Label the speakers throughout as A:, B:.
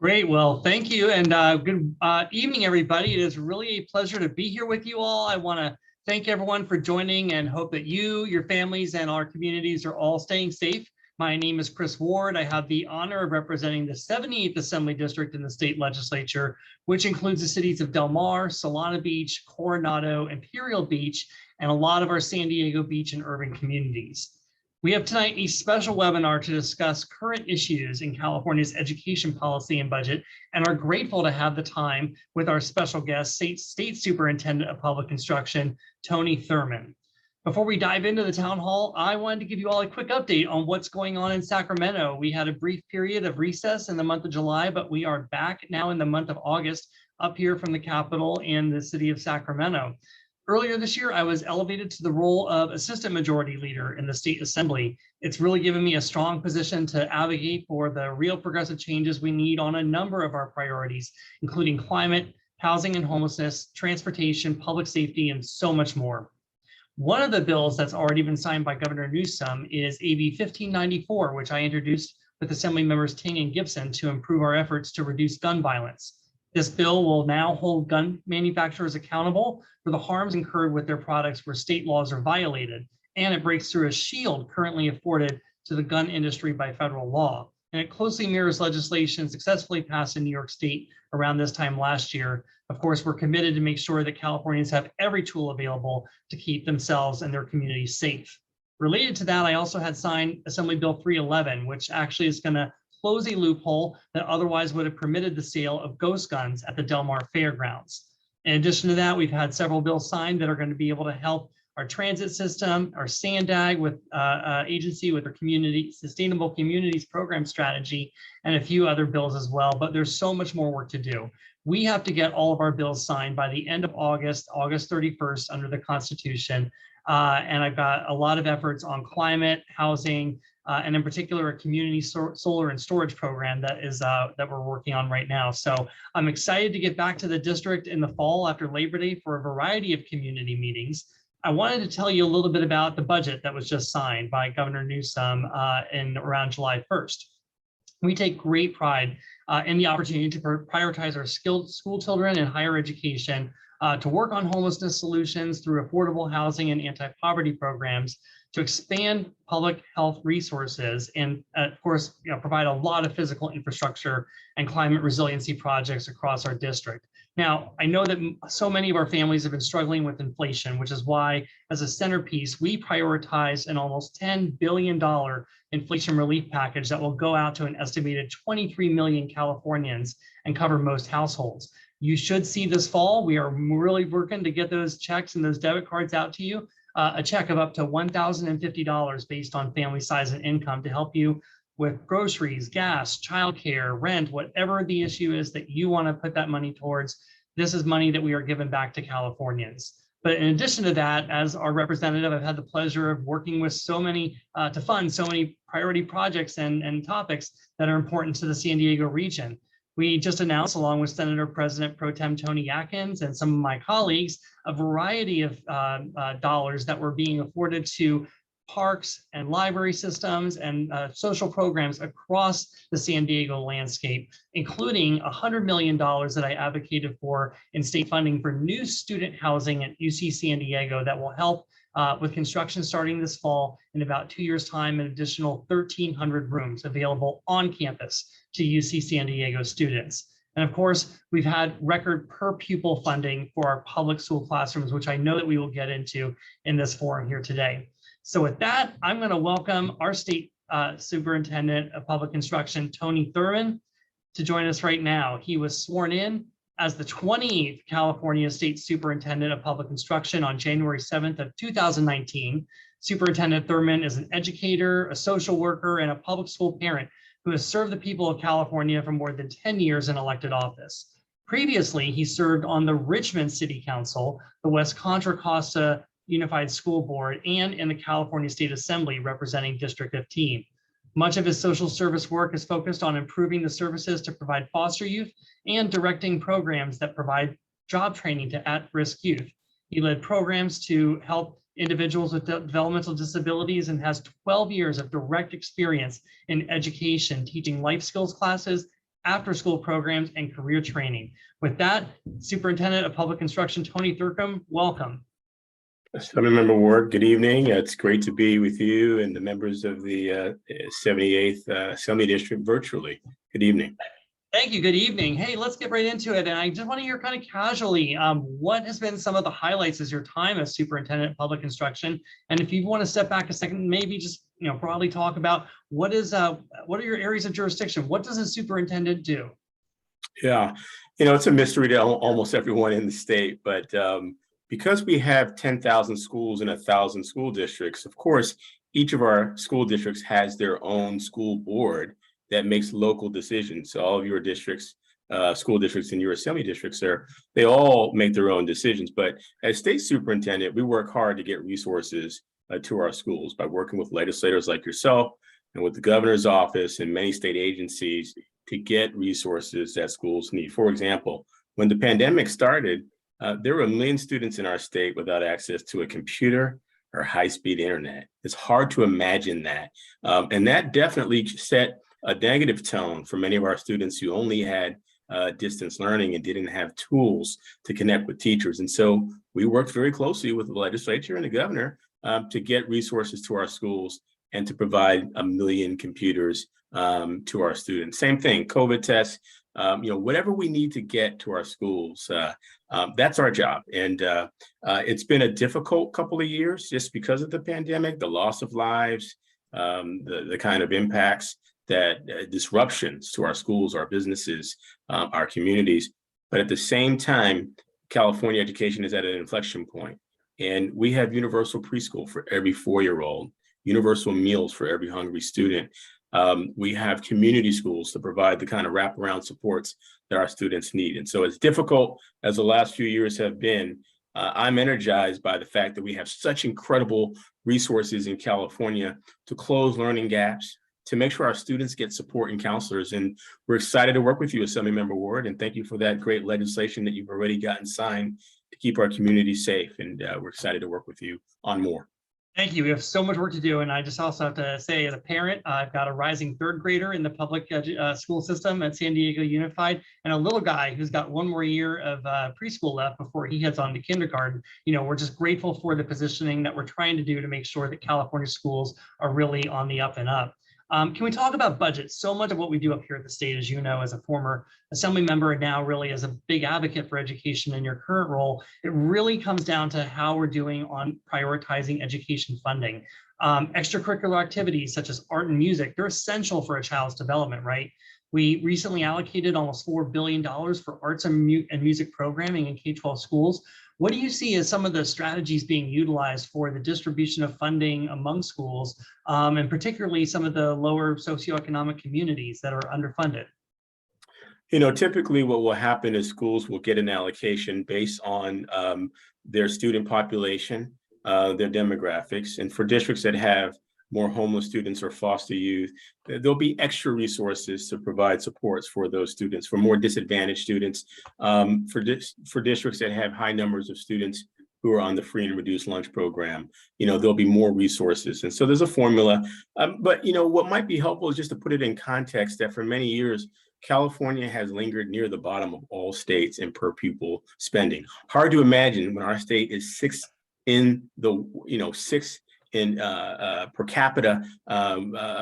A: Great. Well, thank you. And good evening, everybody. It is really a pleasure to be here with you all. I want to thank everyone for joining and hope that you, your families, and our communities are all staying safe. My name is Chris Ward. I have the honor of representing the 78th Assembly District in the state legislature, which includes the cities of Del Mar, Solana Beach, Coronado, Imperial Beach, and a lot of our San Diego Beach and urban communities. We have tonight a special webinar to discuss current issues in California's education policy and budget, and are grateful to have the time with our special guest, State Superintendent of Public Instruction, Tony Thurman. Before we dive into the town hall, I wanted to give you all a quick update on what's going on in Sacramento. We had a brief period of recess in the month of July, but we are back now in the month of August up here from the Capitol in the city of Sacramento. Earlier this year, I was elevated to the role of Assistant Majority Leader in the State Assembly. It's really given me a strong position to advocate for the real progressive changes we need on a number of our priorities, including climate, housing and homelessness, transportation, public safety, and so much more. One of the bills that's already been signed by Governor Newsom is AB 1594, which I introduced with Assembly members Ting and Gibson to improve our efforts to reduce gun violence. This bill will now hold gun manufacturers accountable for the harms incurred with their products where state laws are violated, and it breaks through a shield currently afforded to the gun industry by federal law. And it closely mirrors legislation successfully passed in New York State around this time last year. Of course, we're committed to make sure that Californians have every tool available to keep themselves and their communities safe. Related to that, I also had signed Assembly Bill 311, which actually is going to close a loophole that otherwise would have permitted the sale of ghost guns at the Del Mar Fairgrounds. In addition to that, we've had several bills signed that are going to be able to help our transit system, our SANDAG with agency with our community sustainable communities program strategy, and a few other bills as well. But there's so much more work to do. We have to get all of our bills signed by the end of August 31st under the Constitution. And I've got a lot of efforts on climate, housing, and in particular, a community solar and storage program that we're working on right now. So I'm excited to get back to the district in the fall after Labor Day for a variety of community meetings. I wanted to tell you a little bit about the budget that was just signed by Governor Newsom in around July 1st. We take great pride in the opportunity to prioritize our skilled school children in higher education, to work on homelessness solutions through affordable housing and anti-poverty programs, to expand public health resources, and of course, provide a lot of physical infrastructure and climate resiliency projects across our district. Now, I know that so many of our families have been struggling with inflation, which is why, as a centerpiece, we prioritize an almost $10 billion inflation relief package that will go out to an estimated 23 million Californians and cover most households. You should see this fall, we are really working to get those checks and those debit cards out to you. A check of up to $1,050 based on family size and income to help you with groceries, gas, childcare, rent, whatever the issue is that you want to put that money towards. This is money that we are giving back to Californians. But in addition to that, as our representative, I've had the pleasure of working with so many to fund so many priority projects and topics that are important to the San Diego region. We just announced, along with Senator President Pro Tem Tony Atkins and some of my colleagues, a variety of dollars that were being afforded to parks and library systems and social programs across the San Diego landscape, including $100 million that I advocated for in state funding for new student housing at UC San Diego that will help with construction starting this fall. In about 2 years' time, an additional 1,300 rooms available on campus to UC San Diego students. And of course, we've had record per pupil funding for our public school classrooms, which I know that we will get into in this forum here today. So with that, I'm going to welcome our State Superintendent of Public Instruction, Tony Thurman, to join us right now. He was sworn in as the 20th California State Superintendent of Public Instruction on January 7th of 2019. Superintendent Thurman is an educator, a social worker, and a public school parent who has served the people of California for more than 10 years in elected office. Previously, he served on the Richmond City Council, the West Contra Costa Unified School Board, and in the California State Assembly representing District 15. Much of his social service work is focused on improving the services to provide foster youth and directing programs that provide job training to at-risk youth. He led programs to help individuals with developmental disabilities and has 12 years of direct experience in education, teaching life skills classes after-school programs, and career training. With that, Superintendent of Public Instruction, Tony Thurman, welcome.
B: Assemblymember Ward, good evening. It's great to be with you and the members of the 78th Assembly District virtually. Good evening.
A: Thank you. Good evening. Hey, let's get right into it. And I just want to hear kind of casually, what has been some of the highlights as your time as Superintendent of Public Instruction? And if you want to step back a second, maybe just broadly talk about what are your areas of jurisdiction? What does a superintendent do?
B: Yeah, it's a mystery to almost everyone in the state, but because we have 10,000 schools and 1,000 school districts, of course, each of our school districts has their own school board that makes local decisions. So all of your districts, school districts in your assembly districts, they all make their own decisions. But as state superintendent, we work hard to get resources to our schools by working with legislators like yourself and with the governor's office and many state agencies to get resources that schools need. For example, when the pandemic started, there were 1 million students in our state without access to a computer or high-speed internet. It's hard to imagine that. And that definitely set a negative tone for many of our students who only had distance learning and didn't have tools to connect with teachers. And so we worked very closely with the legislature and the governor to get resources to our schools and to provide 1 million computers to our students. Same thing, COVID tests, whatever we need to get to our schools, that's our job. And it's been a difficult couple of years just because of the pandemic, the loss of lives, the kind of impacts that disruptions to our schools, our businesses, our communities. But at the same time, California education is at an inflection point. And we have universal preschool for every 4-year-old, universal meals for every hungry student. We have community schools to provide the kind of wraparound supports that our students need. And so as difficult as the last few years have been, I'm energized by the fact that we have such incredible resources in California to close learning gaps, to make sure our students get support and counselors. And we're excited to work with you, Assemblymember Ward, and thank you for that great legislation that you've already gotten signed to keep our community safe. And we're excited to work with you on more.
A: Thank you. We have so much work to do. And I just also have to say, as a parent, I've got a rising 3rd grader in the public school system at San Diego Unified, and a little guy who's got 1 more year of preschool left before he heads on to kindergarten. We're just grateful for the positioning that we're trying to do to make sure that California schools are really on the up and up. Can we talk about budget? So much of what we do up here at the state, as you know, as a former assembly member and now really as a big advocate for education in your current role, it really comes down to how we're doing on prioritizing education funding. Extracurricular activities such as art and music, they're essential for a child's development, right? We recently allocated almost $4 billion for arts and music programming in K-12 schools. What do you see as some of the strategies being utilized for the distribution of funding among schools, and particularly some of the lower socioeconomic communities that are underfunded?
B: Typically what will happen is schools will get an allocation based on their student population, their demographics, and for districts that have more homeless students or foster youth, there'll be extra resources to provide supports for those students, for more disadvantaged students, for districts that have high numbers of students who are on the free and reduced lunch program, there'll be more resources. And so there's a formula, but what might be helpful is just to put it in context that for many years, California has lingered near the bottom of all states in per pupil spending. Hard to imagine when our state is sixth in per capita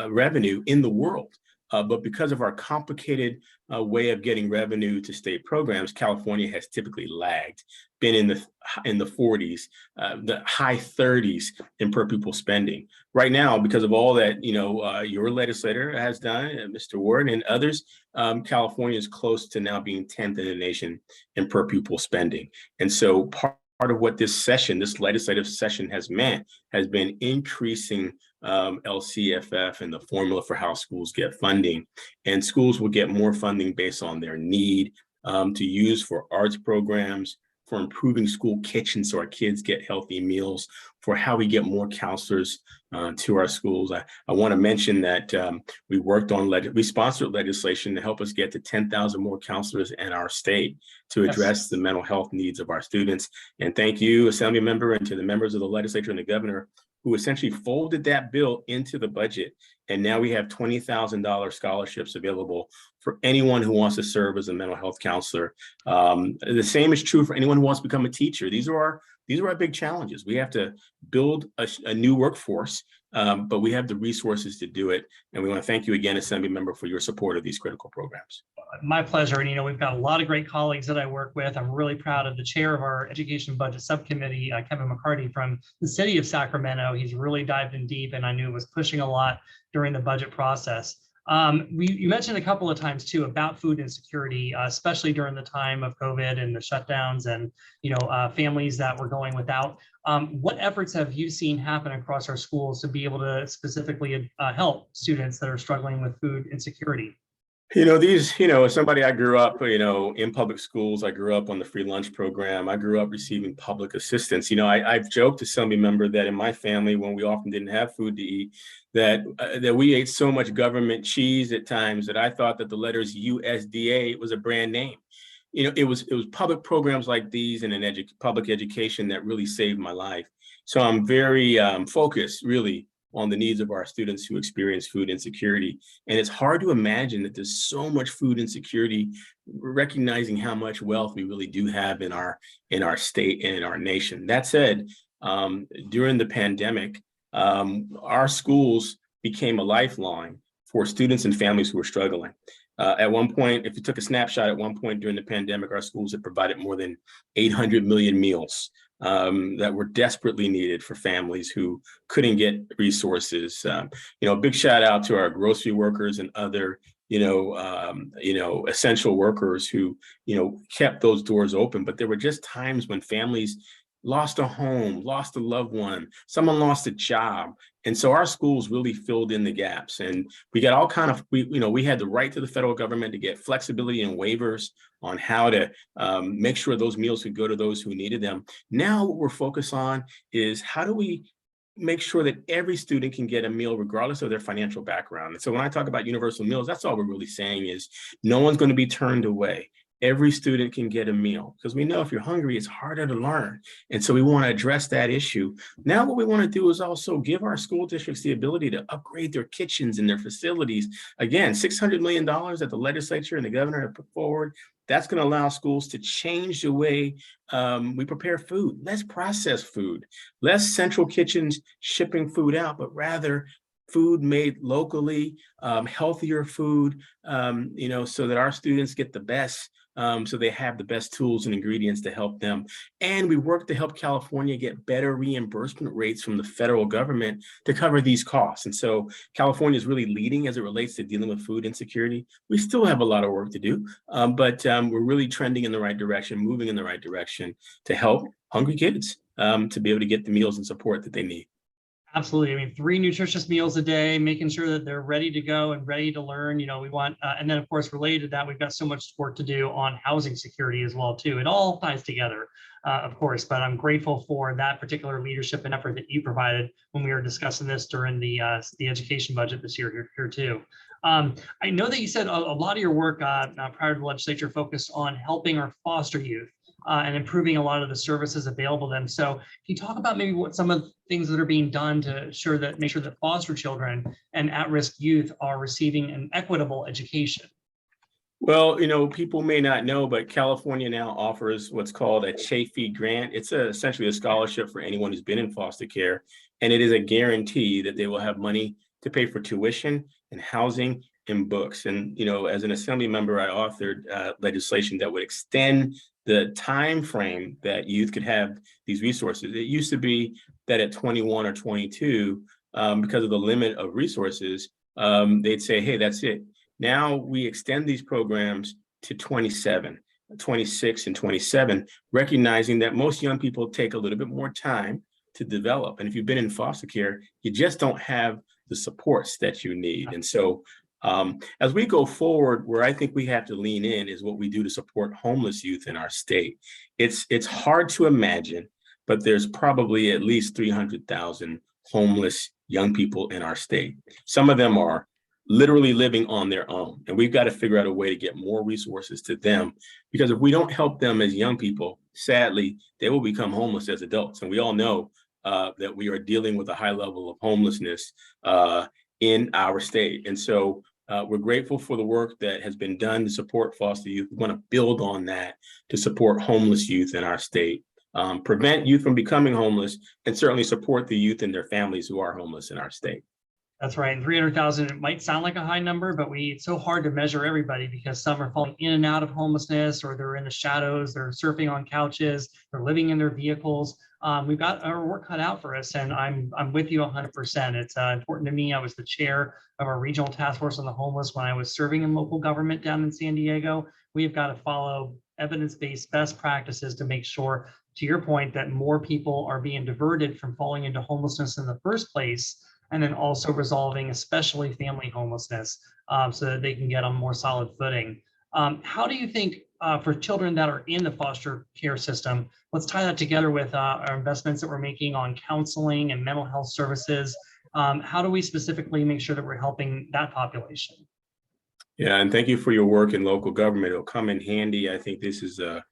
B: revenue in the world. But because of our complicated way of getting revenue to state programs, California has typically lagged, been in the 40s, the high 30s in per pupil spending. Right now, because of all that your legislator has done, Mr. Ward and others, California is close to now being 10th in the nation in per pupil spending. And so part of what this legislative session has meant has been increasing LCFF and the formula for how schools get funding. And schools will get more funding based on their need to use for arts programs, for improving school kitchens so our kids get healthy meals, for how we get more counselors to our schools. I want to mention that we sponsored legislation to help us get to 10,000 more counselors in our state to address the mental health needs of our students. And thank you, Assembly member, and to the members of the legislature and the governor who essentially folded that bill into the budget. And now we have $20,000 scholarships available for anyone who wants to serve as a mental health counselor. The same is true for anyone who wants to become a teacher. These are our big challenges. We have to build a new workforce, but we have the resources to do it. And we want to thank you again, Assembly Member, for your support of these critical programs.
A: My pleasure. And, we've got a lot of great colleagues that I work with. I'm really proud of the chair of our Education Budget Subcommittee, Kevin McCarty from the city of Sacramento. He's really dived in deep, and I knew was pushing a lot during the budget process. You mentioned a couple of times too about food insecurity, especially during the time of COVID and the shutdowns and, families that were going without. What efforts have you seen happen across our schools to be able to specifically help students that are struggling with food insecurity?
B: As somebody, I grew up, in public schools. I grew up on the free lunch program. I grew up receiving public assistance. I've joked to Assembly Member that in my family, when we often didn't have food to eat, that we ate so much government cheese at times that I thought that the letters USDA was a brand name. It was public programs like these and public education that really saved my life. So I'm very focused, really, on the needs of our students who experience food insecurity. And it's hard to imagine that there's so much food insecurity, recognizing how much wealth we really do have in our state and in our nation. That said, during the pandemic, our schools became a lifeline for students and families who were struggling. At one point, if you took a snapshot at one point during the pandemic, our schools had provided more than 800 million meals that were desperately needed for families who couldn't get resources. A big shout out to our grocery workers and other, essential workers who, kept those doors open. But there were just times when families lost a home, lost a loved one, someone lost a job. And so our schools really filled in the gaps. And we got all kind of, we had the right to the federal government to get flexibility and waivers on how to make sure those meals could go to those who needed them. Now what we're focused on is how do we make sure that every student can get a meal regardless of their financial background. And so when I talk about universal meals, that's all we're really saying is no one's going to be turned away. Every student can get a meal, because we know if you're hungry, it's harder to learn. And so we want to address that issue. Now, what we want to do is also give our school districts the ability to upgrade their kitchens and their facilities. Again, $600 million that the legislature and the governor have put forward. That's going to allow schools to change the way we prepare food. Less processed food, less central kitchens shipping food out, but rather food made locally, healthier food, so that our students get the best, so they have the best tools and ingredients to help them. And we work to help California get better reimbursement rates from the federal government to cover these costs. And so California is really leading as it relates to dealing with food insecurity. We still have a lot of work to do, but we're really trending in the right direction, moving in the right direction to help hungry kids to be able to get the meals and support that they need.
A: Absolutely. I mean, 3 nutritious meals a day, making sure that they're ready to go and ready to learn. We want, and then of course, related to that, we've got so much work to do on housing security as well, too. It all ties together, of course, but I'm grateful for that particular leadership and effort that you provided when we were discussing this during the education budget this year here too. I know that you said a lot of your work prior to the legislature focused on helping our foster youth. And improving a lot of the services available to them. So can you talk about maybe what some of the things that are being done to make sure that foster children and at-risk youth are receiving an equitable education?
B: Well, people may not know, but California now offers what's called a Chafee grant. It's essentially a scholarship for anyone who's been in foster care, and it is a guarantee that they will have money to pay for tuition and housing and books. And, as an Assembly member, I authored legislation that would extend the time frame that youth could have these resources. It used to be that at 21 or 22, because of the limit of resources, they'd say, hey, that's it. Now we extend these programs to 27, 26, and 27, recognizing that most young people take a little bit more time to develop. And if you've been in foster care, you just don't have the supports that you need. And so as we go forward, where I think we have to lean in is what we do to support homeless youth in our state. It's hard to imagine, but there's probably at least 300,000 homeless young people in our state. Some of them are literally living on their own, and we've got to figure out a way to get more resources to them, because if we don't help them as young people, sadly, they will become homeless as adults. And we all know that we are dealing with a high level of homelessness in our state. And so we're grateful for the work that has been done to support foster youth. We want to build on that to support homeless youth in our state, prevent youth from becoming homeless, and certainly support the youth and their families who are homeless in our state.
A: That's right. And 300,000, it might sound like a high number, but it's so hard to measure everybody because some are falling in and out of homelessness, or they're in the shadows, they're surfing on couches, they're living in their vehicles. We've got our work cut out for us, and I'm with you 100%. It's important to me. I was the chair of our regional task force on the homeless when I was serving in local government down in San Diego. We've got to follow evidence-based best practices to make sure, to your point, that more people are being diverted from falling into homelessness in the first place, and then also resolving especially family homelessness so that they can get on more solid footing. How do you think for children that are in the foster care system, let's tie that together with our investments that we're making on counseling and mental health services. How do we specifically make sure that we're helping that population?
B: Yeah, and thank you for your work in local government. It'll come in handy. I think this is a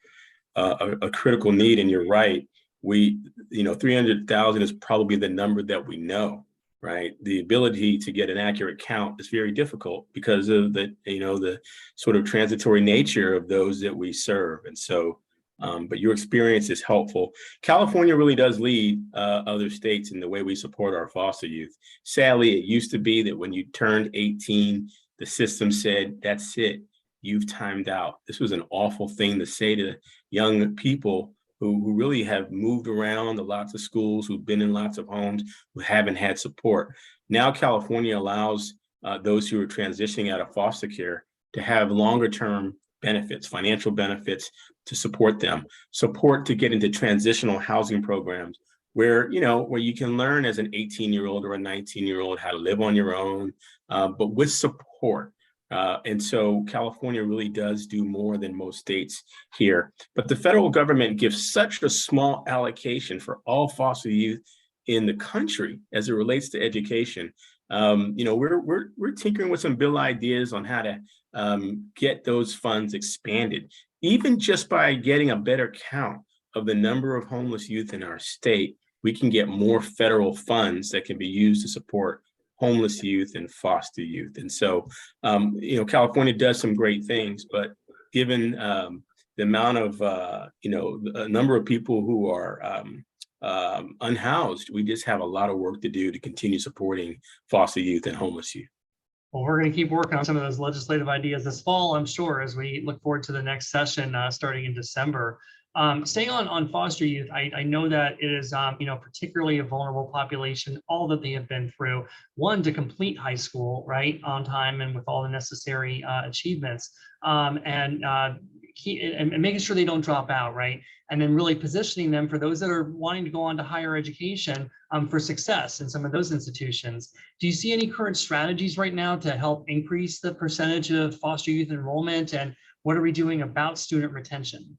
B: critical need, and you're right. 300,000 is probably the number that we know. Right. The ability to get an accurate count is very difficult because of the sort of transitory nature of those that we serve. And so, but your experience is helpful. California really does lead other states in the way we support our foster youth. Sadly, it used to be that when you turned 18, the system said, that's it, you've timed out. This was an awful thing to say to young people who really have moved around to lots of schools, who've been in lots of homes, who haven't had support. Now California allows those who are transitioning out of foster care to have longer term benefits, financial benefits to support them, support to get into transitional housing programs where you can learn as an 18-year-old or a 19-year-old how to live on your own, but with support. And so California really does do more than most states here. But the federal government gives such a small allocation for all foster youth in the country as it relates to education. We're tinkering with some bill ideas on how to get those funds expanded, even just by getting a better count of the number of homeless youth in our state. We can get more federal funds that can be used to support homeless youth and foster youth. And so, California does some great things, but given the amount of, a number of people who are unhoused, we just have a lot of work to do to continue supporting foster youth and homeless youth.
A: Well, we're going to keep working on some of those legislative ideas this fall, I'm sure, as we look forward to the next session starting in December. Staying on foster youth, I know that it is, particularly a vulnerable population, all that they have been through. One, to complete high school, right, on time and with all the necessary achievements, and making sure they don't drop out, right? And then really positioning them for those that are wanting to go on to higher education for success in some of those institutions. Do you see any current strategies right now to help increase the percentage of foster youth enrollment? And what are we doing about student retention?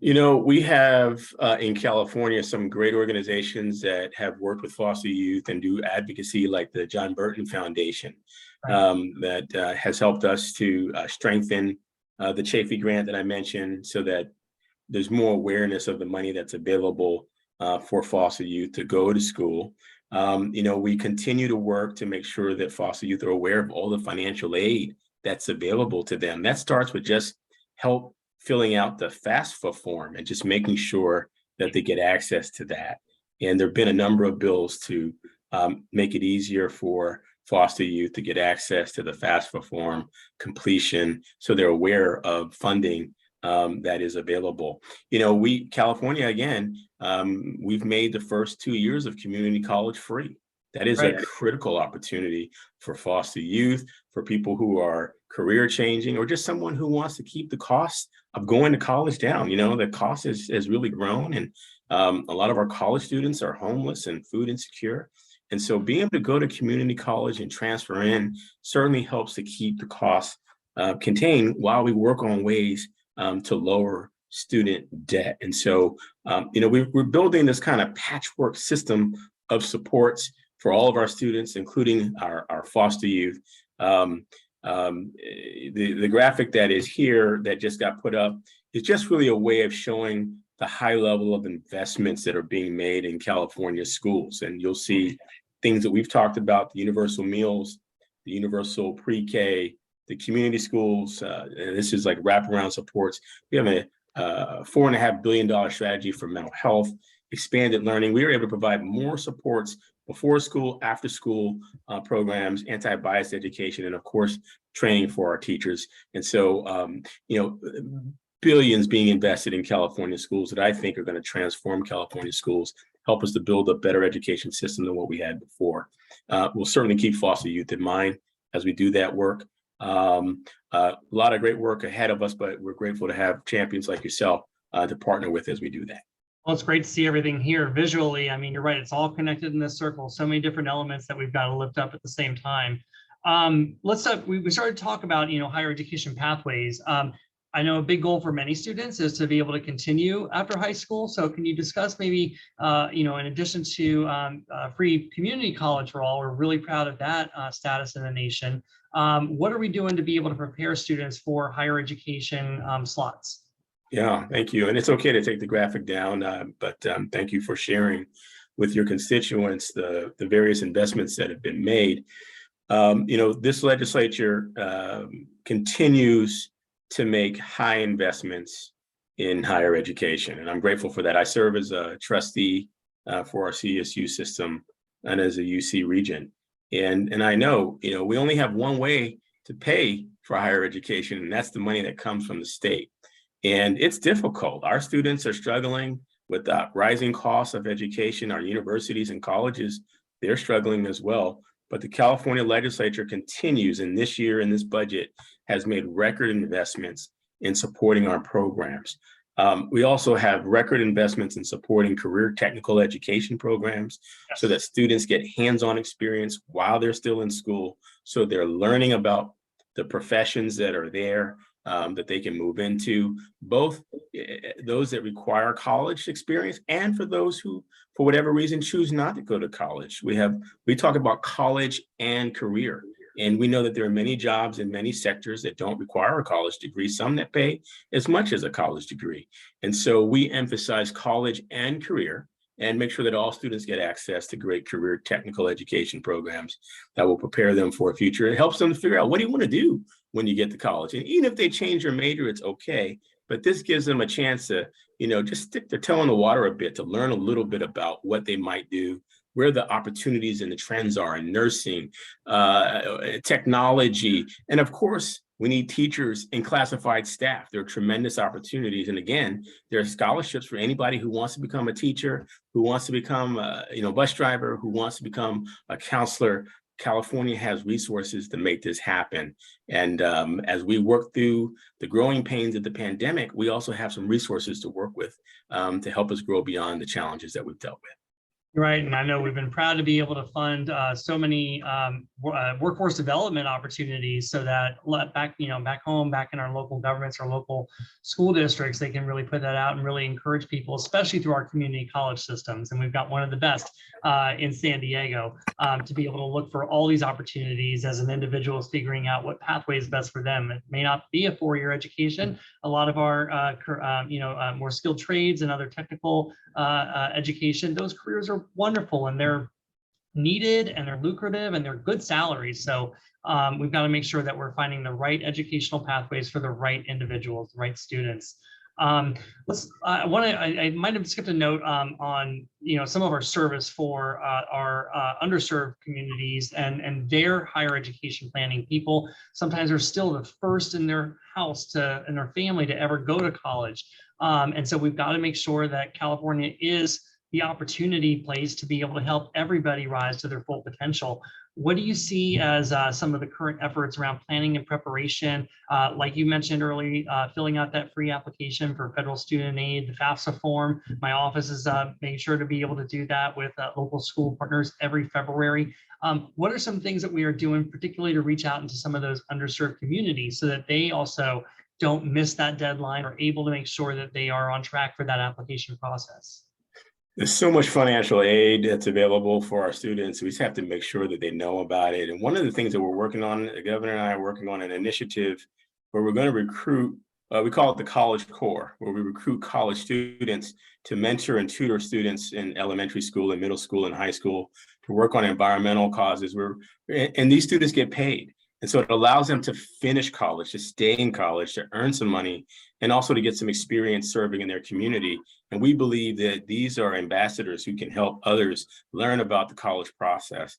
B: We have in California some great organizations that have worked with foster youth and do advocacy, like the John Burton Foundation, that has helped us to strengthen the Chafee grant that I mentioned, so that there's more awareness of the money that's available for foster youth to go to school. We continue to work to make sure that foster youth are aware of all the financial aid that's available to them. That starts with just help filling out the FAFSA form and just making sure that they get access to that. And there have been a number of bills to make it easier for foster youth to get access to the FAFSA form completion, so they're aware of funding that is available. California, again, we've made the first 2 years of community college free. That is a critical opportunity for foster youth, for people who are career changing, or just someone who wants to keep the cost of going to college down. The cost has really grown, and a lot of our college students are homeless and food insecure. And so being able to go to community college and transfer in certainly helps to keep the costs contained while we work on ways to lower student debt. And so, we're building this kind of patchwork system of supports for all of our students, including our foster youth. The graphic that is here that just got put up is just really a way of showing the high level of investments that are being made in California schools. And you'll see things that we've talked about, the universal meals, the universal pre-K, the community schools, and this is like wraparound supports. We have a $4.5 billion strategy for mental health, expanded learning. We were able to provide more supports before school, after school programs, anti-bias education, and of course, training for our teachers. And so, billions being invested in California schools that I think are going to transform California schools, help us to build a better education system than what we had before. We'll certainly keep foster youth in mind as we do that work. A lot of great work ahead of us, but we're grateful to have champions like yourself to partner with as we do that.
A: Well, it's great to see everything here visually. I mean, you're right, it's all connected in this circle, so many different elements that we've got to lift up at the same time. We started to talk about, higher education pathways. I know a big goal for many students is to be able to continue after high school. So can you discuss maybe, in addition to free community college for all, we're really proud of that status in the nation. What are we doing to be able to prepare students for higher education slots?
B: Yeah, thank you. And it's okay to take the graphic down, but thank you for sharing with your constituents the various investments that have been made. This legislature continues to make high investments in higher education, and I'm grateful for that. I serve as a trustee for our CSU system and as a UC regent, and I know, we only have one way to pay for higher education, and that's the money that comes from the state. And it's difficult. Our students are struggling with the rising costs of education. Our universities and colleges, they're struggling as well. But the California legislature continues, and this year in this budget has made record investments in supporting our programs. We also have record investments in supporting career technical education programs, yes, so that students get hands-on experience while they're still in school. So they're learning about the professions that are there, that they can move into, both those that require college experience and for those who, for whatever reason, choose not to go to college. We talk about college and career, and we know that there are many jobs in many sectors that don't require a college degree, some that pay as much as a college degree. And so we emphasize college and career and make sure that all students get access to great career technical education programs that will prepare them for a future. It helps them to figure out, what do you want to do when you get to college? And even if they change their major, it's okay. But this gives them a chance to, just stick their toe in the water a bit, to learn a little bit about what they might do, where the opportunities and the trends are in nursing, technology, and of course, we need teachers and classified staff. There are tremendous opportunities. And again, there are scholarships for anybody who wants to become a teacher, who wants to become a bus driver, who wants to become a counselor. California has resources to make this happen. And as we work through the growing pains of the pandemic, we also have some resources to work with to help us grow beyond the challenges that we've dealt with.
A: Right, and I know we've been proud to be able to fund so many workforce development opportunities, so that back home, back in our local governments, our local school districts, they can really put that out and really encourage people, especially through our community college systems. And we've got one of the best in San Diego, to be able to look for all these opportunities as an individual is figuring out what pathway is best for them. It may not be a four-year education. A lot of our more skilled trades and other technical education, those careers are wonderful and they're needed and they're lucrative and they're good salaries. So we've got to make sure that we're finding the right educational pathways for the right individuals, the right students. I might have skipped a note on some of our service for our underserved communities and their higher education planning. People sometimes are still the first in their house in their family to ever go to college. And so we've got to make sure that California is the opportunity place to be able to help everybody rise to their full potential. What do you see as some of the current efforts around planning and preparation? Like you mentioned earlier, filling out that free application for federal student aid, the FAFSA form. My office is making sure to be able to do that with local school partners every February. What are some things that we are doing, particularly to reach out into some of those underserved communities so that they also don't miss that deadline, or able to make sure that they are on track for that application process?
B: There's so much financial aid that's available for our students. We just have to make sure that they know about it. And one of the things that we're working on, the governor and I are working on an initiative where we're going to recruit we call it the College Core, where we recruit college students to mentor and tutor students in elementary school and middle school and high school to work on environmental causes. And these students get paid. And so it allows them to finish college, to stay in college, to earn some money, and also to get some experience serving in their community. And we believe that these are ambassadors who can help others learn about the college process.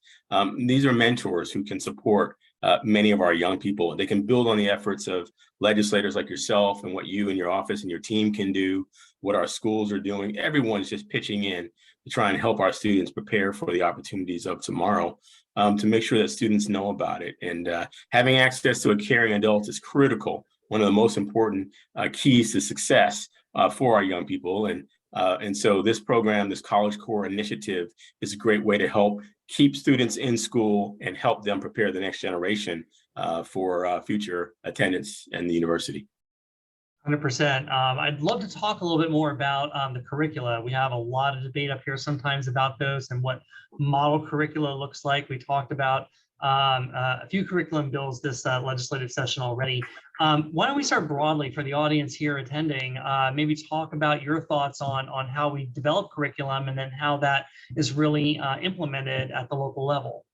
B: These are mentors who can support many of our young people. They can build on the efforts of legislators like yourself and what you and your office and your team can do, what our schools are doing. Everyone's just pitching in to try and help our students prepare for the opportunities of tomorrow, to make sure that students know about it. And having access to a caring adult is critical, one of the most important keys to success for our young people. And so this program, this College Core initiative, is a great way to help keep students in school and help them prepare the next generation for future attendance in the university.
A: 100%. I'd love to talk a little bit more about the curricula. We have a lot of debate up here sometimes about those and what model curricula looks like. We talked about a few curriculum bills this legislative session already. Why don't we start broadly for the audience here attending, maybe talk about your thoughts on how we develop curriculum and then how that is really implemented at the local level.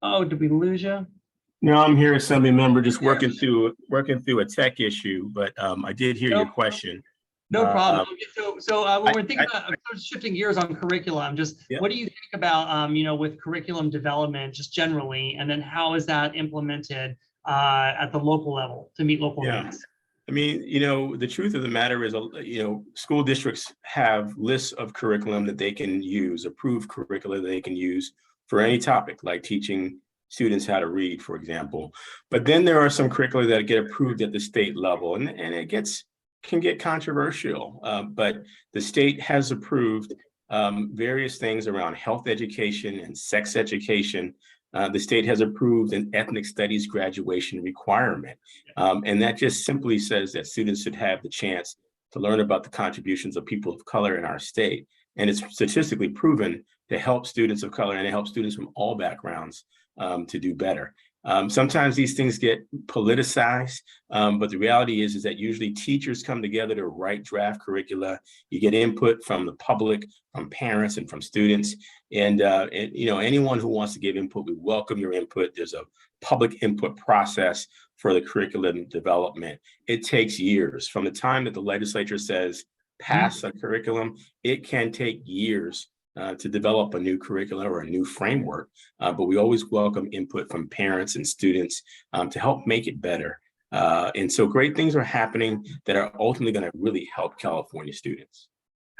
A: Oh, did we lose you?
B: No, I'm here, Assembly Member, just working through a tech issue, but I did hear your question.
A: No problem. So when we're thinking about shifting gears on curriculum, what do you think about with curriculum development just generally, and then how is that implemented at the local level to meet local needs?
B: I mean, the truth of the matter is, school districts have lists of curriculum that they can use, approved curricula that they can use for any topic, like teaching students how to read, for example. But then there are some curricula that get approved at the state level, and it can get controversial. But the state has approved various things around health education and sex education. The state has approved an ethnic studies graduation requirement. And that just simply says that students should have the chance to learn about the contributions of people of color in our state. And it's statistically proven to help students of color and to help students from all backgrounds to do better. Sometimes these things get politicized, but the reality is that usually teachers come together to write draft curricula. You get input from the public, from parents, and from students. And anyone who wants to give input, we welcome your input. There's a public input process for the curriculum development. It takes years. From the time that the legislature says pass a curriculum, it can take years to develop a new curriculum or a new framework, but we always welcome input from parents and students to help make it better. And so great things are happening that are ultimately going to really help California students.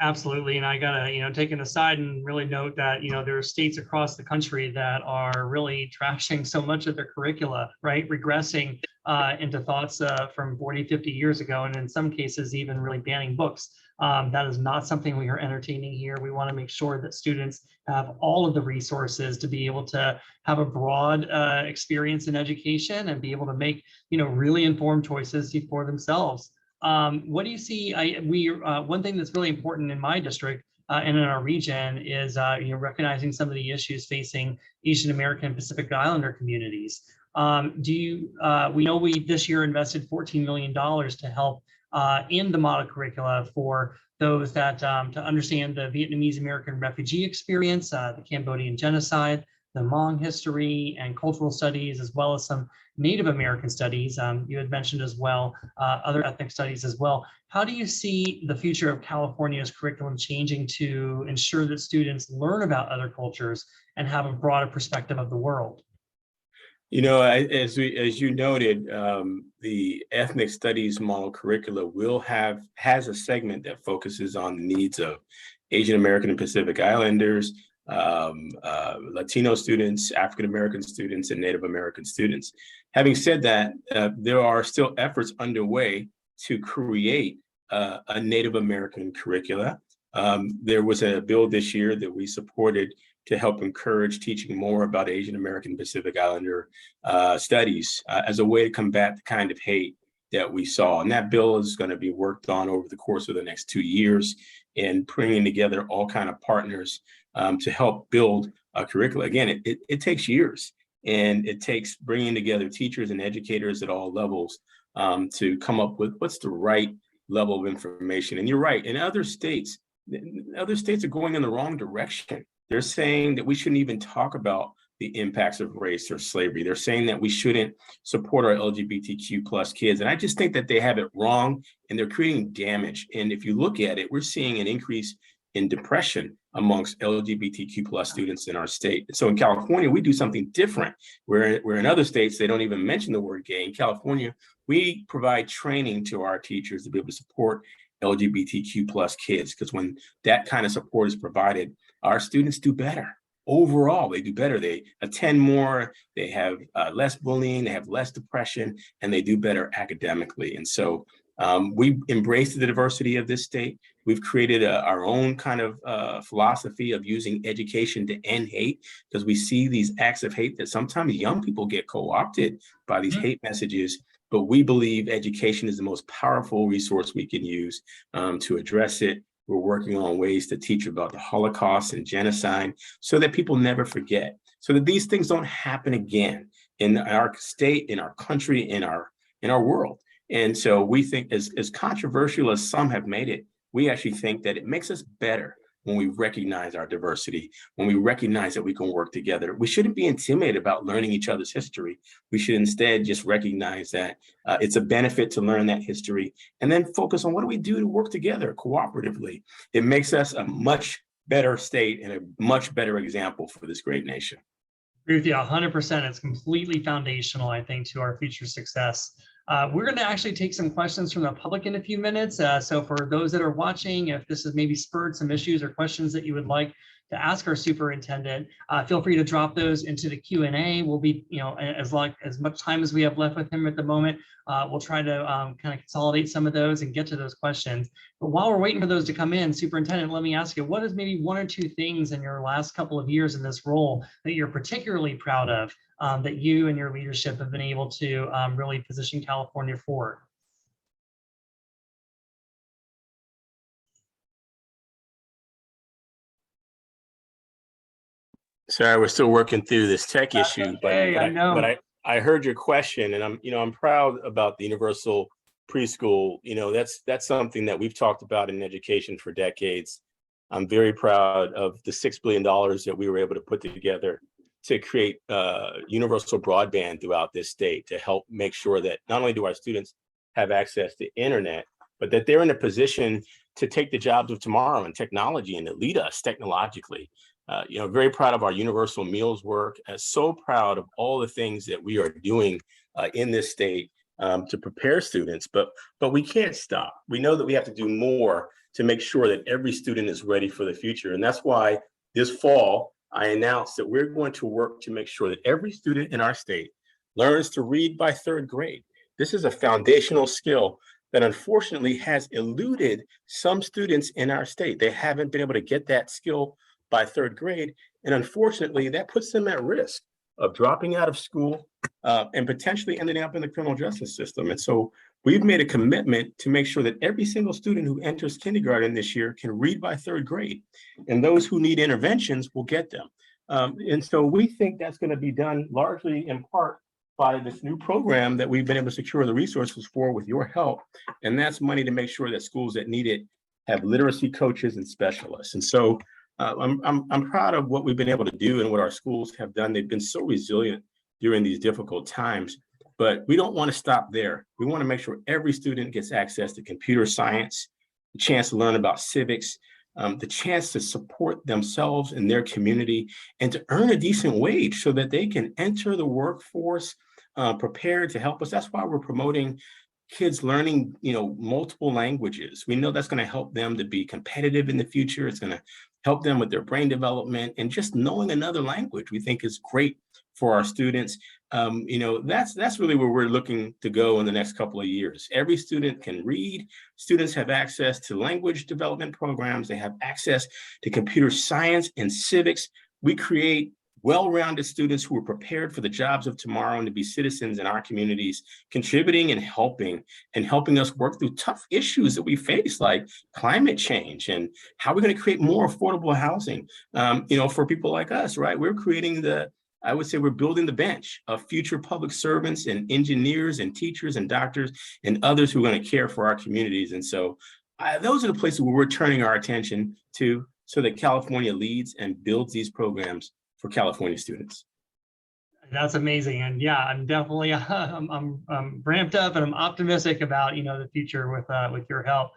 A: Absolutely, and I gotta take an aside and really note that there are states across the country that are really trashing so much of their curricula, right? Regressing into thoughts from 40, 50 years ago, and in some cases even really banning books. That is not something we are entertaining here. We want to make sure that students have all of the resources to be able to have a broad experience in education and be able to make really informed choices for themselves. What do you see? One thing that's really important in my district and in our region is recognizing some of the issues facing Asian American and Pacific Islander communities. We know we this year invested $14 million to help in the model curricula for those that to understand the Vietnamese American refugee experience, the Cambodian genocide, the Hmong history and cultural studies, as well as some Native American studies. You had mentioned as well, other ethnic studies as well. How do you see the future of California's curriculum changing to ensure that students learn about other cultures and have a broader perspective of the world?
B: As you noted, the ethnic studies model curricula has a segment that focuses on the needs of Asian American and Pacific Islanders, Latino students, African American students, and Native American students. Having said that, there are still efforts underway to create a Native American curricula. There was a bill this year that we supported to help encourage teaching more about Asian American Pacific Islander studies as a way to combat the kind of hate that we saw. And that bill is going to be worked on over the course of the next 2 years. and bringing together all kind of partners to help build a curriculum. Again, it takes years, and it takes bringing together teachers and educators at all levels to come up with what's the right level of information. And you're right, in other states are going in the wrong direction. They're saying that we shouldn't even talk about the impacts of race or slavery. They're saying that we shouldn't support our LGBTQ plus kids. And I just think that they have it wrong, and they're creating damage. And if you look at it, we're seeing an increase in depression amongst LGBTQ plus students in our state. So in California, we do something different, where in other states, they don't even mention the word gay. In California, we provide training to our teachers to be able to support LGBTQ plus kids, because when that kind of support is provided, our students do better. Overall, they do better. They attend more, they have less bullying, they have less depression, and they do better academically. And so we embrace the diversity of this state. We've created our own kind of philosophy of using education to end hate, because we see these acts of hate that sometimes young people get co-opted by these hate messages. But we believe education is the most powerful resource we can use to address it. We're working on ways to teach about the Holocaust and genocide so that people never forget, so that these things don't happen again in our state, in our country, in our world. And so we think, as controversial as some have made it, we actually think that it makes us better when we recognize our diversity, when we recognize that we can work together. We shouldn't be intimidated about learning each other's history. We should instead just recognize that it's a benefit to learn that history, and then focus on what do we do to work together cooperatively. It makes us a much better state and a much better example for this great nation.
A: I agree with you 100%. It's completely foundational, I think, to our future success. We're going to actually take some questions from the public in a few minutes. So for those that are watching, if this has maybe spurred some issues or questions that you would like to ask our superintendent, feel free to drop those into the Q&A. We'll be, as much time as we have left with him at the moment, we'll try to kind of consolidate some of those and get to those questions. But while we're waiting for those to come in, Superintendent, let me ask you, what is maybe one or two things in your last couple of years in this role that you're particularly proud of, that you and your leadership have been able to really position California for?
B: Sorry, we're still working through this tech issue,
A: okay,
B: I heard your question, and I'm proud about the universal preschool. That's something that we've talked about in education for decades. I'm very proud of the $6 billion that we were able to put together to create universal broadband throughout this state, to help make sure that not only do our students have access to internet, but that they're in a position to take the jobs of tomorrow in technology and to lead us technologically. Very proud of our universal meals work, and so proud of all the things that we are doing in this state to prepare students, but we can't stop. We know that we have to do more to make sure that every student is ready for the future. And that's why this fall, I announced that we're going to work to make sure that every student in our state learns to read by third grade. This is a foundational skill that unfortunately has eluded some students in our state. They haven't been able to get that skill by third grade. And unfortunately, that puts them at risk of dropping out of school and potentially ending up in the criminal justice system. And so we've made a commitment to make sure that every single student who enters kindergarten this year can read by third grade, and those who need interventions will get them. And so we think that's going to be done largely in part by this new program that we've been able to secure the resources for with your help. And that's money to make sure that schools that need it have literacy coaches and specialists. And so I'm proud of what we've been able to do and what our schools have done. They've been so resilient during these difficult times, but we don't want to stop there. We want to make sure every student gets access to computer science, the chance to learn about civics, the chance to support themselves and their community, and to earn a decent wage so that they can enter the workforce prepared to help us. That's why we're promoting kids learning, multiple languages. We know that's going to help them to be competitive in the future. It's going to help them with their brain development, and just knowing another language we think is great for our students. That's really where we're looking to go in the next couple of years. Every student can read. Students have access to language development programs. They have access to computer science and civics. We create well-rounded students who are prepared for the jobs of tomorrow and to be citizens in our communities, contributing and helping us work through tough issues that we face, like climate change and how we're going to create more affordable housing, for people like us, right? We're creating I would say we're building the bench of future public servants and engineers and teachers and doctors and others who are going to care for our communities. And so those are the places where we're turning our attention to so that California leads and builds these programs for California students.
A: That's amazing. And yeah, I'm definitely, I'm ramped up and I'm optimistic about, the future with your help.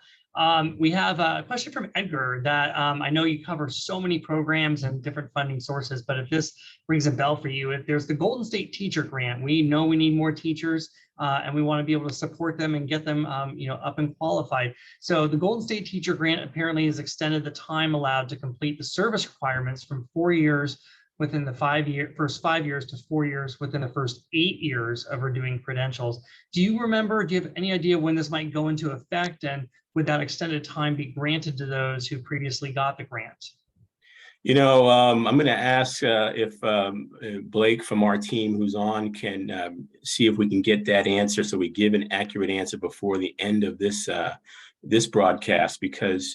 A: We have a question from Edgar that I know you cover so many programs and different funding sources, but if this rings a bell for you, if there's the Golden State Teacher Grant, we know we need more teachers and we want to be able to support them and get them, up and qualified. So the Golden State Teacher Grant apparently has extended the time allowed to complete the service requirements from 4 years within the first 5 years to 4 years within the first 8 years of renewing credentials. Do you remember, do you have any idea when this might go into effect, and would that extended time be granted to those who previously got the grant?
B: I'm going to ask if Blake from our team who's on can see if we can get that answer so we give an accurate answer before the end of this this broadcast, because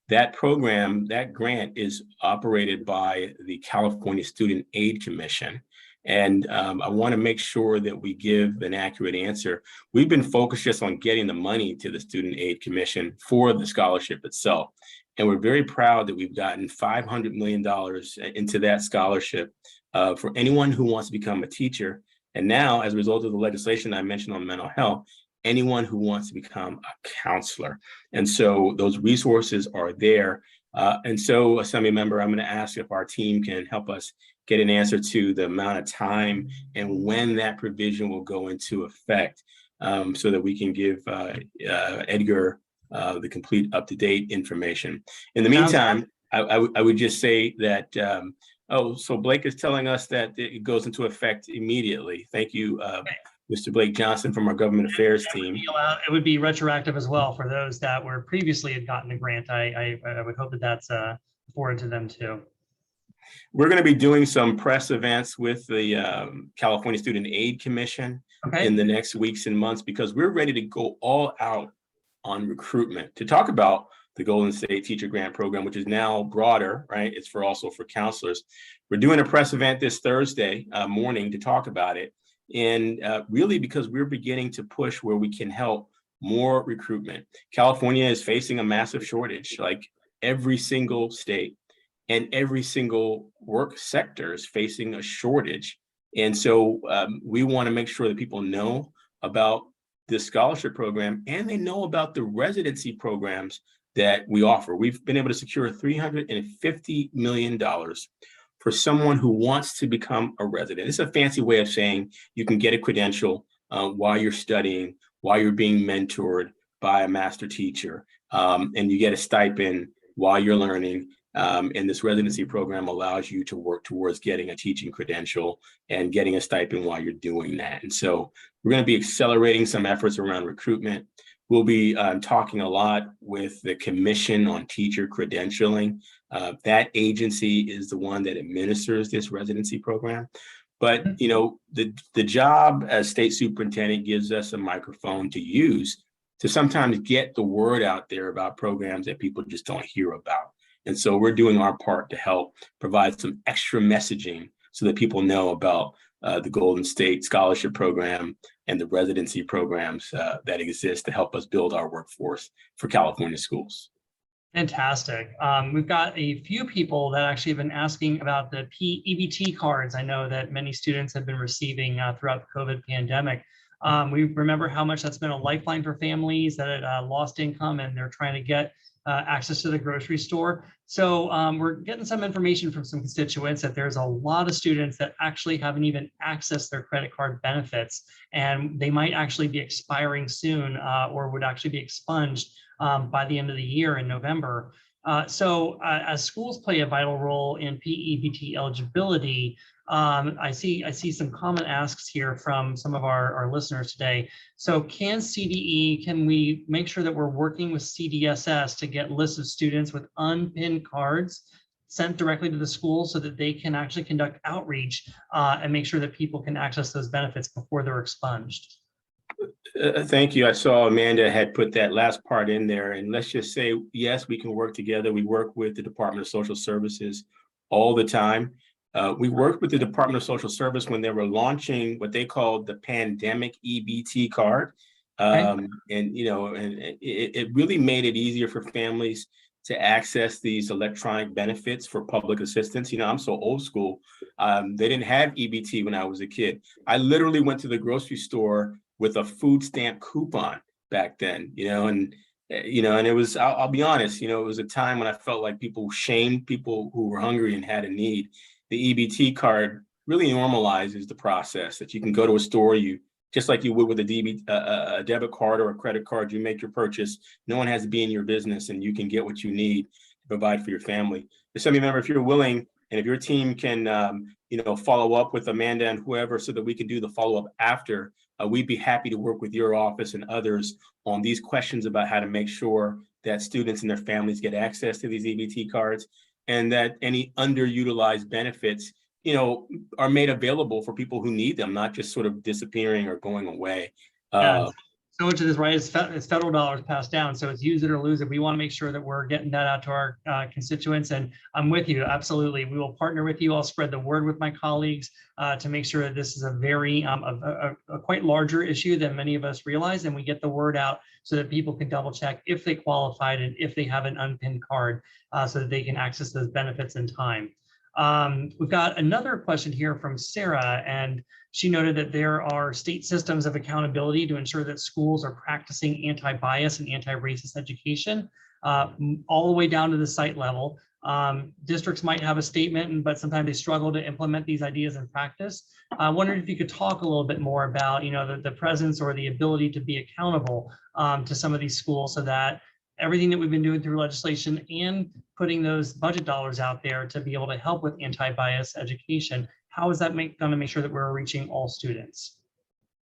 B: that program, that grant is operated by the California Student Aid Commission. And I want to make sure that we give an accurate answer. We've been focused just on getting the money to the Student Aid Commission for the scholarship itself. And we're very proud that we've gotten $500 million into that scholarship for anyone who wants to become a teacher. And now, as a result of the legislation I mentioned on mental health, anyone who wants to become a counselor. And so those resources are there. And so, Assembly Member, I'm going to ask if our team can help us get an answer to the amount of time and when that provision will go into effect, so that we can give Edgar the complete up-to-date information. In the meantime, I would just say that, so Blake is telling us that it goes into effect immediately. Thank you, Mr. Blake Johnson from our government affairs team.
A: It would be retroactive as well for those that were previously had gotten a grant. I would hope that that's forwarded to them too.
B: We're going to be doing some press events with the California Student Aid Commission in the next weeks and months, because we're ready to go all out on recruitment to talk about the Golden State Teacher Grant Program, which is now broader, right? It's also for counselors. We're doing a press event this Thursday morning to talk about it. And really because we're beginning to push where we can help more recruitment. California is facing a massive shortage, like every single state, and every single work sector is facing a shortage. And so we want to make sure that people know about this scholarship program and they know about the residency programs that we offer. We've been able to secure $350 million for someone who wants to become a resident. It's a fancy way of saying you can get a credential while you're studying, while you're being mentored by a master teacher, and you get a stipend while you're learning. And this residency program allows you to work towards getting a teaching credential and getting a stipend while you're doing that. And so we're going to be accelerating some efforts around recruitment. We'll be talking a lot with the Commission on Teacher Credentialing. That agency is the one that administers this residency program. But the job as state superintendent gives us a microphone to use to sometimes get the word out there about programs that people just don't hear about. And so we're doing our part to help provide some extra messaging so that people know about the Golden State Scholarship Program and the residency programs that exist to help us build our workforce for California schools.
A: Fantastic. We've got a few people that actually have been asking about the EBT cards. I know that many students have been receiving throughout the COVID pandemic. We remember how much that's been a lifeline for families that had lost income and they're trying to get access to the grocery store. So we're getting some information from some constituents that there's a lot of students that actually haven't even accessed their credit card benefits, and they might actually be expiring soon or would actually be expunged by the end of the year in November. So as schools play a vital role in PEBT eligibility, I see some common asks here from some of our listeners today. So can we make sure that we're working with CDSS to get lists of students with unpinned cards sent directly to the schools so that they can actually conduct outreach and make sure that people can access those benefits before they're expunged.
B: Thank you. I saw Amanda had put that last part in there, and let's just say, yes, we can work together. We work with the Department of Social Services all the time. We worked with the Department of Social Service when they were launching what they called the pandemic EBT card. And it really made it easier for families to access these electronic benefits for public assistance. I'm so old school. They didn't have EBT when I was a kid. I literally went to the grocery store with a food stamp coupon back then, and it was, I'll be honest, it was a time when I felt like people shamed people who were hungry and had a need. The EBT card really normalizes the process that you can go to a store, just like you would with a debit card or a credit card, you make your purchase. No one has to be in your business, and you can get what you need to provide for your family. Assemblymember, if you're willing, and if your team can, follow up with Amanda and whoever so that we can do the follow-up after, we'd be happy to work with your office and others on these questions about how to make sure that students and their families get access to these EBT cards, and that any underutilized benefits, are made available for people who need them, not just sort of disappearing or going away.
A: So much of this, right, is federal dollars passed down. So it's use it or lose it. We want to make sure that we're getting that out to our constituents. And I'm with you. Absolutely. We will partner with you. I'll spread the word with my colleagues to make sure that this is a very, a quite larger issue than many of us realize. And we get the word out so that people can double check if they qualified and if they have an unpinned card so that they can access those benefits in time. We've got another question here from Sarah, and she noted that there are state systems of accountability to ensure that schools are practicing anti-bias and anti-racist education all the way down to the site level. Districts might have a statement, but sometimes they struggle to implement these ideas in practice. I wondered if you could talk a little bit more about, the presence or the ability to be accountable to some of these schools so that everything that we've been doing through legislation and putting those budget dollars out there to be able to help with anti-bias education, how is that going to make sure that we're reaching all students?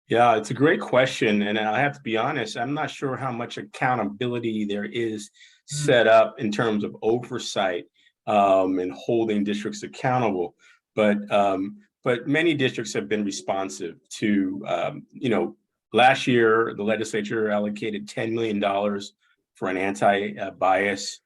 B: Yeah, it's a great question. And I have to be honest, I'm not sure how much accountability there is set up in terms of oversight and holding districts accountable. But many districts have been responsive to, last year, the legislature allocated $10 million for an anti-bias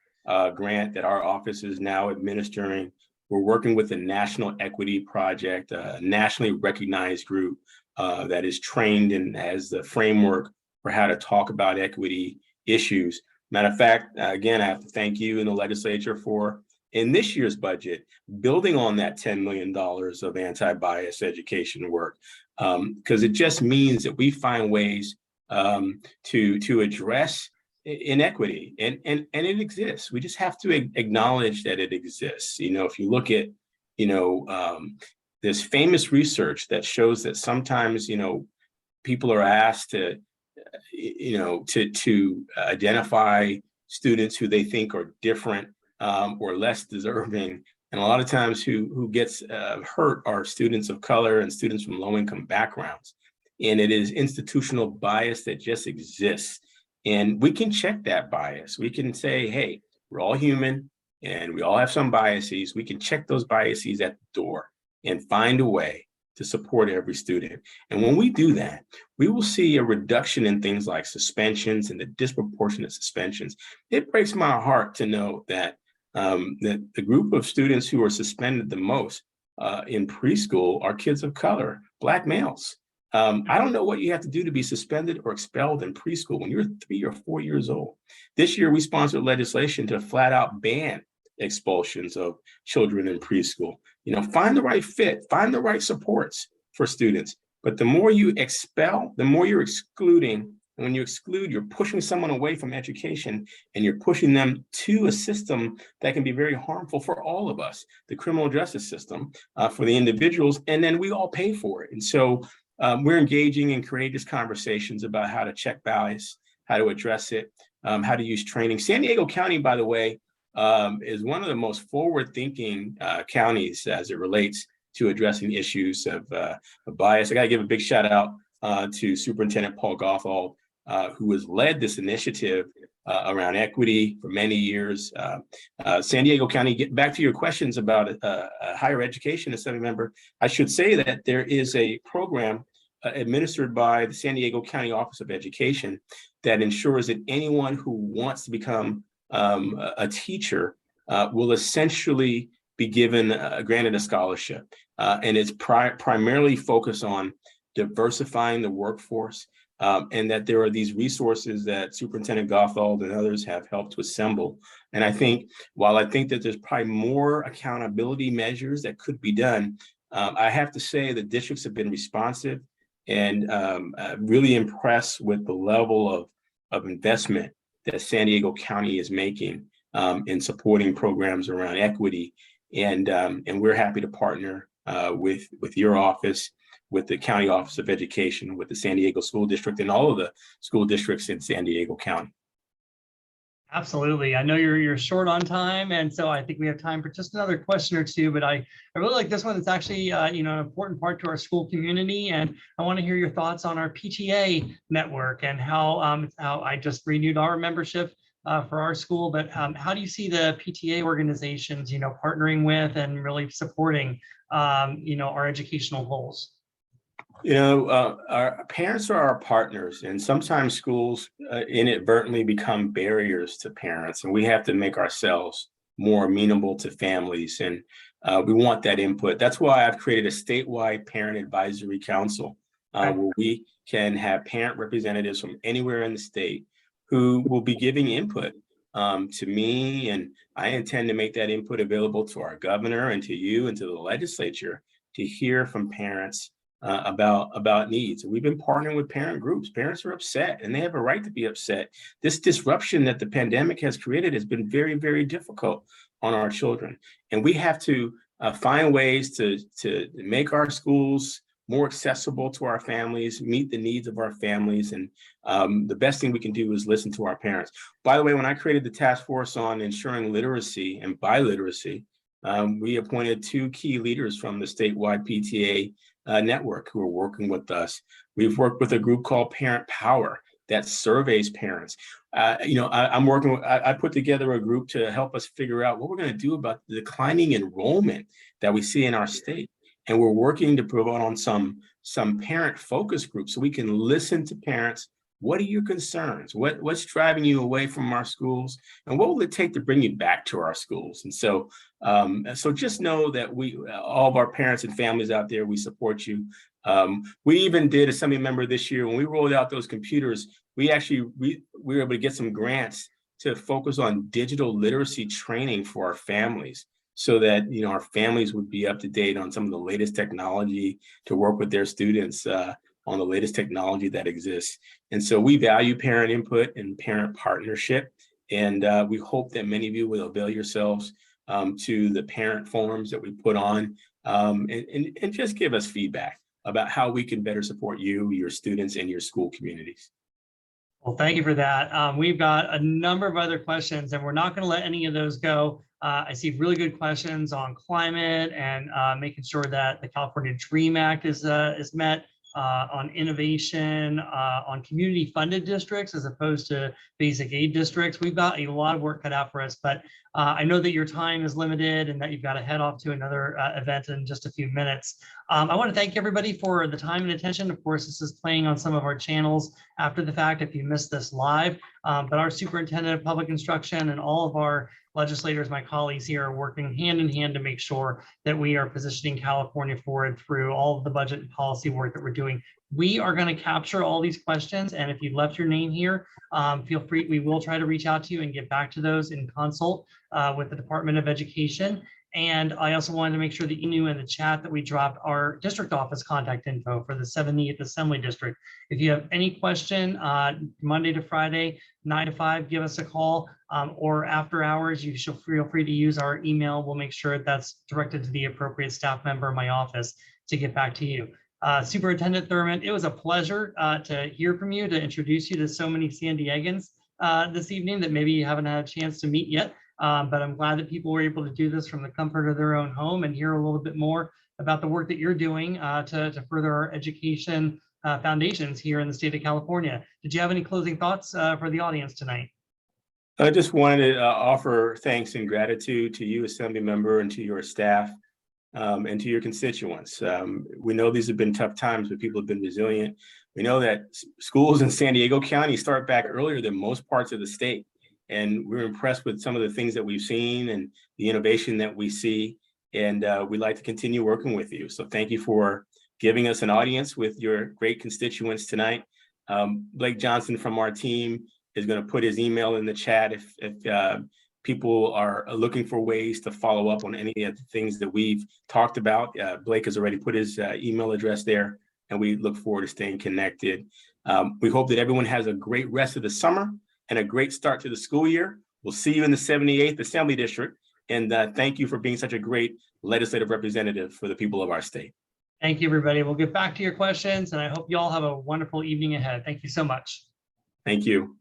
B: grant that our office is now administering. We're working with the National Equity Project, a nationally recognized group that is trained and has the framework for how to talk about equity issues. Matter of fact, again, I have to thank you and the legislature for, in this year's budget, building on that $10 million of anti-bias education work, because it just means that we find ways to address inequity, and it exists. We just have to acknowledge that it exists. If you look at, there's famous research that shows that sometimes, people are asked to identify students who they think are different or less deserving. And a lot of times who gets hurt are students of color and students from low-income backgrounds. And it is institutional bias that just exists. And we can check that bias. We can say, hey, we're all human and we all have some biases. We can check those biases at the door and find a way to support every student. And when we do that, we will see a reduction in things like suspensions and the disproportionate suspensions. It breaks my heart to know that that the group of students who are suspended the most in preschool are kids of color, Black males. I don't know what you have to do to be suspended or expelled in preschool when you're 3 or 4 years old. This year, we sponsored legislation to flat out ban expulsions of children in preschool. Find the right fit, find the right supports for students. But the more you expel, the more you're excluding. And when you exclude, you're pushing someone away from education and you're pushing them to a system that can be very harmful for all of us, the criminal justice system for the individuals, and then we all pay for it. And so we're engaging in courageous conversations about how to check bias, how to address it, how to use training. San Diego County, by the way, is one of the most forward-thinking counties as it relates to addressing issues of bias. I got to give a big shout out to Superintendent Paul Gothald. who has led this initiative around equity for many years. San Diego County, get back to your questions about higher education, Assemblymember, I should say that there is a program administered by the San Diego County Office of Education that ensures that anyone who wants to become a teacher will essentially be given granted a scholarship. And it's primarily focused on diversifying the workforce, and that there are these resources that Superintendent Gotthold and others have helped to assemble. And I think, while I think that there's probably more accountability measures that could be done, I have to say the districts have been responsive and really impressed with the level of investment that San Diego County is making in supporting programs around equity. And we're happy to partner with your office, with the County Office of Education, with the San Diego School District, and all of the school districts in San Diego County.
A: Absolutely. I know you're short on time, and so I think we have time for just another question or two, but I really like this one. It's actually an important part to our school community, and I want to hear your thoughts on our PTA network and how I just renewed our membership for our school, but how do you see the PTA organizations, partnering with and really supporting, our educational goals?
B: Our parents are our partners, and sometimes schools inadvertently become barriers to parents, and we have to make ourselves more amenable to families, and we want that input. That's why I've created a statewide parent advisory council where we can have parent representatives from anywhere in the state who will be giving input to me, and I intend to make that input available to our governor and to you and to the legislature to hear from parents about needs. And we've been partnering with parent groups. Parents are upset, and they have a right to be upset. This disruption that the pandemic has created has been very, very difficult on our children. And we have to find ways to make our schools more accessible to our families, meet the needs of our families. And the best thing we can do is listen to our parents. By the way, when I created the task force on ensuring literacy and biliteracy, we appointed 2 key leaders from the statewide PTA network who are working with us. We've worked with a group called Parent Power that surveys parents. I put together a group to help us figure out what we're going to do about the declining enrollment that we see in our state. And we're working to provide on some parent focus groups so we can listen to parents. What are your concerns? What's driving you away from our schools? And what will it take to bring you back to our schools? And so just know that all of our parents and families out there, we support you. We even did Assemblymember this year, when we rolled out those computers, we were able to get some grants to focus on digital literacy training for our families, so that our families would be up to date on some of the latest technology to work with their students on the latest technology that exists. And so we value parent input and parent partnership. And we hope that many of you will avail yourselves to the parent forums that we put on and just give us feedback about how we can better support you, your students, and your school communities.
A: Well, thank you for that. We've got a number of other questions, and we're not going to let any of those go. I see really good questions on climate and making sure that the California DREAM Act is met, on innovation, on community funded districts as opposed to basic aid districts. We've got a lot of work cut out for us, but I know that your time is limited and that you've got to head off to another event in just a few minutes. I want to thank everybody for the time and attention. Of course, this is playing on some of our channels after the fact if you missed this live, but our Superintendent of Public Instruction and all of our legislators, my colleagues here, are working hand in hand to make sure that we are positioning California forward through all of the budget and policy work that we're doing. We are going to capture all these questions, and if you left your name here, feel free. We will try to reach out to you and get back to those in consult with the Department of Education. And I also wanted to make sure that you knew in the chat that we dropped our district office contact info for the 70th Assembly District. If you have any question, Monday to Friday, 9 to 5, give us a call, or after hours, you should feel free to use our email. We'll make sure that's directed to the appropriate staff member in my office to get back to you. Superintendent Thurman, it was a pleasure to hear from you, to introduce you to so many San Diegans this evening that maybe you haven't had a chance to meet yet. But I'm glad that people were able to do this from the comfort of their own home and hear a little bit more about the work that you're doing to further our education foundations here in the state of California. Did you have any closing thoughts for the audience tonight?
B: I just wanted to offer thanks and gratitude to you, Assembly Member, and to your staff, and to your constituents. We know these have been tough times, but people have been resilient. We know that schools in San Diego County start back earlier than most parts of the state. And we're impressed with some of the things that we've seen and the innovation that we see. And we'd like to continue working with you. So thank you for giving us an audience with your great constituents tonight. Blake Johnson from our team is going to put his email in the chat if people are looking for ways to follow up on any of the things that we've talked about. Blake has already put his email address there, and we look forward to staying connected. We hope that everyone has a great rest of the summer and a great start to the school year. We'll see you in the 78th Assembly District. And thank you for being such a great legislative representative for the people of our state.
A: Thank you, everybody. We'll get back to your questions, and I hope you all have a wonderful evening ahead. Thank you so much.
B: Thank you.